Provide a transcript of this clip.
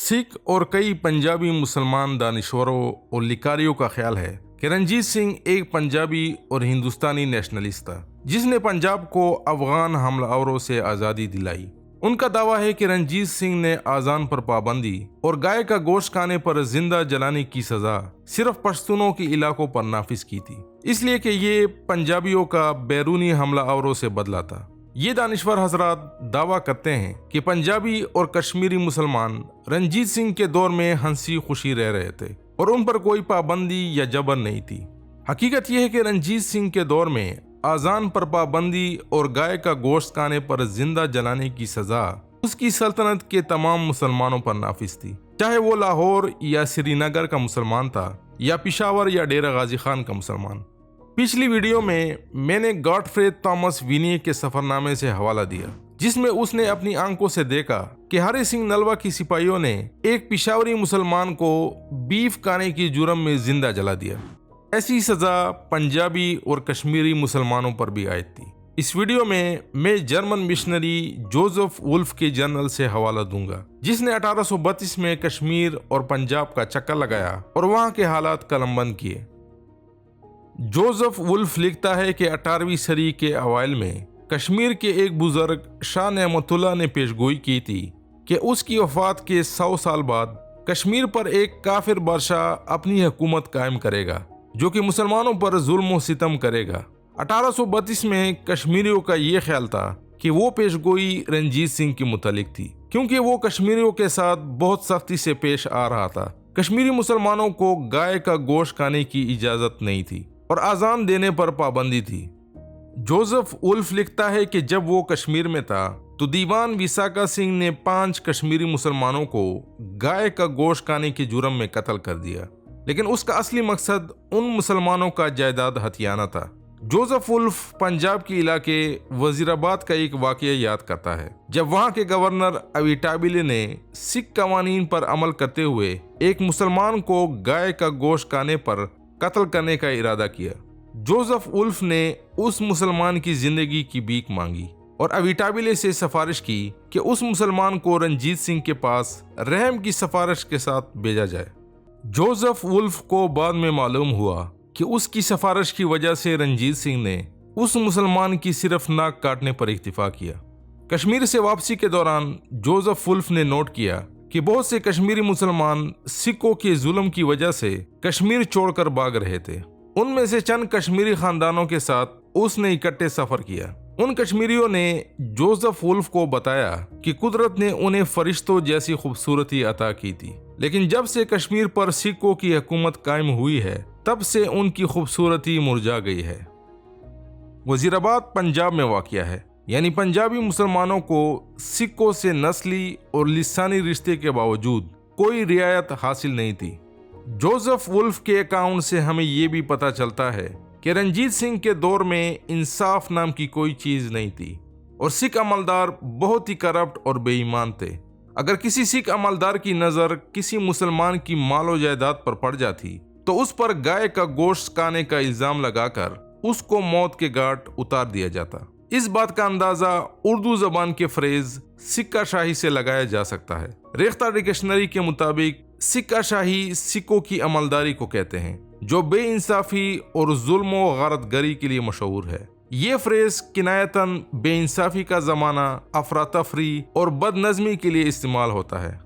سکھ اور کئی پنجابی مسلمان دانشوروں اور لکھاریوں کا خیال ہے کہ رنجیت سنگھ ایک پنجابی اور ہندوستانی نیشنلسٹ تھا جس نے پنجاب کو افغان حملہ آوروں سے آزادی دلائی۔ ان کا دعویٰ ہے کہ رنجیت سنگھ نے اذان پر پابندی اور گائے کا گوشت کھانے پر زندہ جلانے کی سزا صرف پشتونوں کے علاقوں پر نافذ کی تھی، اس لیے کہ یہ پنجابیوں کا بیرونی حملہ آوروں سے بدلہ تھا۔ یہ دانشور حضرات دعویٰ کرتے ہیں کہ پنجابی اور کشمیری مسلمان رنجیت سنگھ کے دور میں ہنسی خوشی رہ رہے تھے اور ان پر کوئی پابندی یا جبر نہیں تھی۔ حقیقت یہ ہے کہ رنجیت سنگھ کے دور میں اذان پر پابندی اور گائے کا گوشت کھانے پر زندہ جلانے کی سزا اس کی سلطنت کے تمام مسلمانوں پر نافذ تھی، چاہے وہ لاہور یا سری نگر کا مسلمان تھا یا پشاور یا ڈیرہ غازی خان کا مسلمان۔ پچھلی ویڈیو میں نے گاڈفرے تھامس وینیے کے سفر نامے سے حوالہ دیا جس میں اس نے اپنی آنکھوں سے دیکھا کہ ہری سنگھ نلوا کی سپاہیوں نے ایک پشاوری مسلمان کو بیف کھانے کی جرم میں زندہ جلا دیا۔ ایسی سزا پنجابی اور کشمیری مسلمانوں پر بھی عائد تھی۔ اس ویڈیو میں جرمن مشنری جوزف وولف کے جرنل سے حوالہ دوں گا جس نے 1832 میں کشمیر اور پنجاب کا چکر لگایا اور وہاں کے حالات قلم بند کیے۔ جوزف وولف لکھتا ہے کہ 18ویں صدی کے اوائل میں کشمیر کے ایک بزرگ شاہ نعمت اللہ نے پیشگوئی کی تھی کہ اس کی وفات کے 100 سال بعد کشمیر پر ایک کافر بادشاہ اپنی حکومت قائم کرے گا جو کہ مسلمانوں پر ظلم و ستم کرے گا۔ 1832 میں کشمیریوں کا یہ خیال تھا کہ وہ پیشگوئی رنجیت سنگھ کے متعلق تھی کیونکہ وہ کشمیریوں کے ساتھ بہت سختی سے پیش آ رہا تھا۔ کشمیری مسلمانوں کو گائے کا گوشت کھانے کی اجازت نہیں تھی اور اذان دینے پر پابندی تھی۔ جوزف وولف لکھتا ہے کہ جب وہ کشمیر میں تھا تو دیوان وساکا سنگھ نے 5 کشمیری مسلمانوں کو گائے کا گوشت کھانے کے جرم میں قتل کر دیا، لیکن اس کا اصلی مقصد ان مسلمانوں کا جائیداد ہتھیانا تھا۔ جوزف وولف پنجاب کے علاقے وزیر آباد کا ایک واقعہ یاد کرتا ہے جب وہاں کے گورنر اویٹابیلے نے سکھ قوانین پر عمل کرتے ہوئے ایک مسلمان کو گائے کا گوشت کھانے پر قتل کرنے کا ارادہ کیا۔ جوزف وولف نے اس مسلمان کی زندگی کی بھیک مانگی اور اویٹابیلے سے سفارش کی کہ اس مسلمان کو رنجیت سنگھ کے پاس رحم کی سفارش کے ساتھ بھیجا جائے۔ جوزف وولف کو بعد میں معلوم ہوا کہ اس کی سفارش کی وجہ سے رنجیت سنگھ نے اس مسلمان کی صرف ناک کاٹنے پر اکتفا کیا۔ کشمیر سے واپسی کے دوران جوزف وولف نے نوٹ کیا کہ بہت سے کشمیری مسلمان سکھوں کے ظلم کی وجہ سے کشمیر چھوڑ کر بھاگ رہے تھے۔ ان میں سے چند کشمیری خاندانوں کے ساتھ اس نے اکٹھے سفر کیا۔ ان کشمیریوں نے جوزف وولف کو بتایا کہ قدرت نے انہیں فرشتوں جیسی خوبصورتی عطا کی تھی، لیکن جب سے کشمیر پر سکھوں کی حکومت قائم ہوئی ہے تب سے ان کی خوبصورتی مرجھا گئی ہے۔ وزیر آباد پنجاب میں واقع ہے، یعنی پنجابی مسلمانوں کو سکھوں سے نسلی اور لسانی رشتے کے باوجود کوئی رعایت حاصل نہیں تھی۔ جوزف وولف کے اکاؤنٹ سے ہمیں یہ بھی پتہ چلتا ہے کہ رنجیت سنگھ کے دور میں انصاف نام کی کوئی چیز نہیں تھی اور سکھ عملدار بہت ہی کرپٹ اور بے ایمان تھے۔ اگر کسی سکھ عملدار کی نظر کسی مسلمان کی مال و جائیداد پر پڑ جاتی تو اس پر گائے کا گوشت کھانے کا الزام لگا کر اس کو موت کے گھاٹ اتار دیا جاتا۔ اس بات کا اندازہ اردو زبان کے فریز سکہ شاہی سے لگایا جا سکتا ہے۔ ریختہ ڈکشنری کے مطابق سکہ شاہی سکھوں کی عملداری کو کہتے ہیں جو بے انصافی اور ظلم و غارت گری کے لیے مشہور ہے۔ یہ فریز کنایتاً بے انصافی کا زمانہ، افراتفری اور بد نظمی کے لیے استعمال ہوتا ہے۔